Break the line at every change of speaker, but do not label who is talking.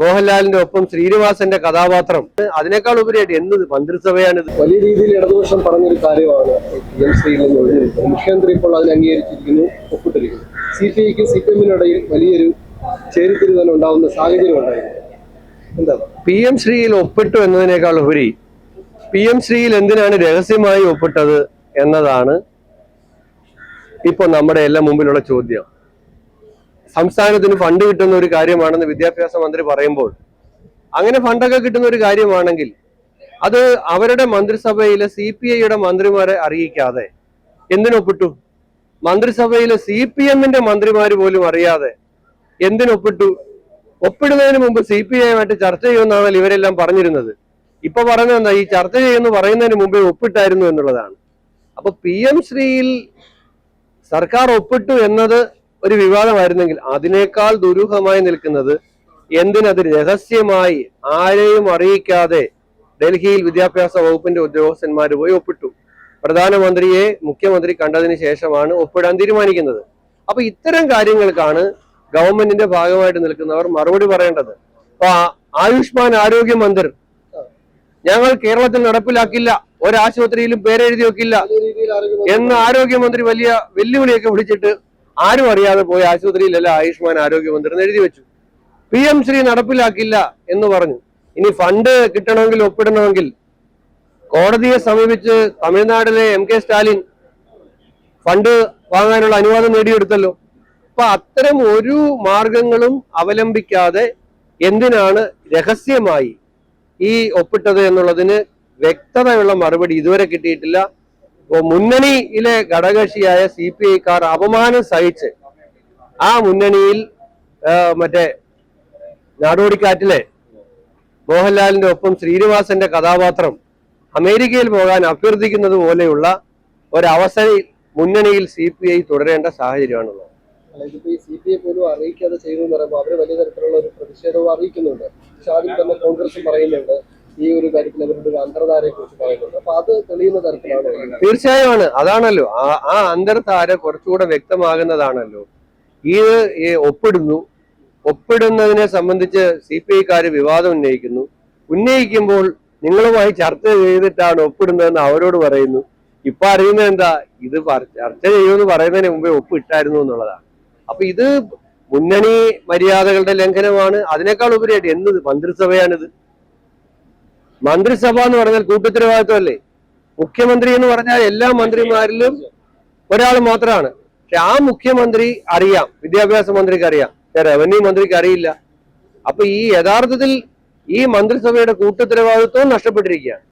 മോഹൻലാലിന്റെ ഒപ്പം ശ്രീനിവാസന്റെ കഥാപാത്രം. അതിനേക്കാൾ ഉപരിയായിട്ട് എന്ത് മന്ത്രിസഭയാണിത്?
വലിയ രീതിയിൽ ഇടതുപക്ഷം പറഞ്ഞൊരു കാര്യമാണ് മുഖ്യമന്ത്രി ഇപ്പോൾ അതിനെ അംഗീകരിച്ചിരിക്കുന്നു, ഒപ്പിട്ടിരിക്കുന്നു. CPIക്കും CPM-നും വലിയൊരു ചേരിതിരിവ് തന്നെ ഉണ്ടാവുന്ന സാഹചര്യം ഉണ്ടായിരുന്നു. എന്താ
PM ശ്രീയിൽ ഒപ്പിട്ടു എന്നതിനേക്കാൾ ഉപരി PM ശ്രീയിൽ എന്തിനാണ് രഹസ്യമായി ഒപ്പിട്ടത് എന്നതാണ് ഇപ്പൊ നമ്മുടെ എല്ലാം മുമ്പിലുള്ള ചോദ്യം. സംസ്ഥാനത്തിന് ഫണ്ട് കിട്ടുന്ന ഒരു കാര്യമാണെന്ന് വിദ്യാഭ്യാസ മന്ത്രി പറയുമ്പോൾ, അങ്ങനെ ഫണ്ടൊക്കെ കിട്ടുന്ന ഒരു കാര്യമാണെങ്കിൽ അത് അവരുടെ മന്ത്രിസഭയിലെ CPIയുടെ മന്ത്രിമാരെ അറിയിക്കാതെ എന്തിനൊപ്പിട്ടു? മന്ത്രിസഭയിലെ CPM-ന്റെ മന്ത്രിമാര് പോലും അറിയാതെ എന്തിനൊപ്പിട്ടു? ഒപ്പിടുന്നതിന് മുമ്പ് CPI-യുമായിട്ട് ചർച്ച ചെയ്യുമെന്നാണല്ലോ ഇവരെല്ലാം പറഞ്ഞിരുന്നത്. ഇപ്പൊ പറഞ്ഞത് എന്താ? ഈ ചർച്ച ചെയ്യുമെന്ന് പറയുന്നതിന് മുമ്പേ ഒപ്പിട്ടായിരുന്നു എന്നുള്ളതാണ്. അപ്പൊ PM ശ്രീയിൽ സർക്കാർ ഒപ്പിട്ടു എന്നത് ഒരു വിവാദമായിരുന്നെങ്കിൽ അതിനേക്കാൾ ദുരൂഹമായി നിൽക്കുന്നത് എന്തിനത് രഹസ്യമായി ആരെയും അറിയിക്കാതെ ഡൽഹിയിൽ വിദ്യാഭ്യാസ വകുപ്പിന്റെ ഉദ്യോഗസ്ഥന്മാർ പോയി ഒപ്പിട്ടു. പ്രധാനമന്ത്രിയെ മുഖ്യമന്ത്രി കണ്ടതിന് ശേഷമാണ് ഒപ്പിടാൻ തീരുമാനിക്കുന്നത്. അപ്പൊ ഇത്തരം കാര്യങ്ങൾക്കാണ് ഗവൺമെന്റിന്റെ ഭാഗമായിട്ട് നിൽക്കുന്നവർ മറുപടി പറയേണ്ടത്. അപ്പൊ ആയുഷ്മാൻ ആരോഗ്യ മന്ദിർ ഞങ്ങൾ കേരളത്തിൽ നടപ്പിലാക്കില്ല, ഒരാശുപത്രിയിലും പേരെഴുതി വെക്കില്ല എന്ന് ആരോഗ്യമന്ത്രി വലിയ വെല്ലുവിളിയൊക്കെ വിളിച്ചിട്ട് ആരും അറിയാതെ പോയ ആശുപത്രിയിലല്ല ആയുഷ്മാൻ ആരോഗ്യ മന്ദിർ എന്ന് എഴുതി വെച്ചു. PM ശ്രീ നടപ്പിലാക്കില്ല എന്ന് പറഞ്ഞു. ഇനി ഫണ്ട് കിട്ടണമെങ്കിൽ ഒപ്പിടണമെങ്കിൽ കോടതിയെ സമീപിച്ച് തമിഴ്നാട്ടിലെ MK സ്റ്റാലിൻ ഫണ്ട് വാങ്ങാനുള്ള അനുവാദം നേടിയെടുത്തല്ലോ. അപ്പൊ അത്തരം ഒരു മാർഗങ്ങളും അവലംബിക്കാതെ എന്തിനാണ് രഹസ്യമായി ഈ ഒപ്പിട്ടത് എന്നുള്ളതിന് വ്യക്തതയുള്ള മറുപടി ഇതുവരെ കിട്ടിയിട്ടില്ല. ഇപ്പോ മുന്നണിയിലെ ഘടകകക്ഷിയായ CPI-ക്കാർ അപമാനം സഹിച്ച് ആ മുന്നണിയിൽ മറ്റേ നാടോടിക്കാറ്റിലെ മോഹൻലാലിന്റെ ഒപ്പം ശ്രീനിവാസന്റെ കഥാപാത്രം അമേരിക്കയിൽ പോകാൻ അഭ്യർത്ഥിക്കുന്നത് പോലെയുള്ള ഒരവസരം മുന്നണിയിൽ CPI തുടരേണ്ട സാഹചര്യമാണുള്ളത്.
ഇതിപ്പോ ഈ CPI പോലും അറിയിക്കാതെ ചെയ്തു എന്ന് പറയുമ്പോൾ അവര് വലിയ തരത്തിലുള്ള ഒരു പ്രതിഷേധവും അറിയിക്കുന്നുണ്ട്. പക്ഷെ ആദ്യം തന്നെ കോൺഗ്രസും പറയുന്നുണ്ട്, ഈ ഒരു കാര്യത്തിൽ അവരുടെ ഒരു അന്തർധാരയെ കുറിച്ച് പറയുന്നുണ്ട്. അപ്പൊ അത് തെളിയുന്ന തരത്തിലാണ്.
തീർച്ചയായും ആണ്. അതാണല്ലോ ആ അന്തർധാര കുറച്ചുകൂടെ വ്യക്തമാകുന്നതാണല്ലോ. ഈ ഒപ്പിടുന്നതിനെ സംബന്ധിച്ച് CPI-ക്കാര് വിവാദം ഉന്നയിക്കുമ്പോൾ നിങ്ങളുമായി ചർച്ച ചെയ്തിട്ടാണ് ഒപ്പിടുന്നതെന്ന് അവരോട് പറയുന്നു. ഇപ്പൊ അറിയുന്നത് എന്താ? ഇത് ചർച്ച ചെയ്യുമെന്ന് പറയുന്നതിന് മുമ്പേ ഒപ്പിട്ടായിരുന്നു എന്നുള്ളതാണ്. അപ്പൊ ഇത് മുന്നണി മര്യാദകളുടെ ലംഘനമാണ്. അതിനേക്കാൾ ഉപരിയായിട്ട് എന്ത് മന്ത്രിസഭയാണിത്? മന്ത്രിസഭ എന്ന് പറഞ്ഞാൽ കൂട്ടുത്തരവാദിത്വമല്ലേ? മുഖ്യമന്ത്രി എന്ന് പറഞ്ഞാൽ എല്ലാ മന്ത്രിമാരിലും ഒരാൾ മാത്രമാണ്. പക്ഷെ ആ മുഖ്യമന്ത്രി അറിയാം, വിദ്യാഭ്യാസ മന്ത്രിക്ക് അറിയാം, റവന്യൂ മന്ത്രിക്ക് അറിയില്ല. അപ്പൊ യഥാർത്ഥത്തിൽ ഈ മന്ത്രിസഭയുടെ കൂട്ടുത്തരവാദിത്വം നഷ്ടപ്പെട്ടിരിക്കുകയാണ്.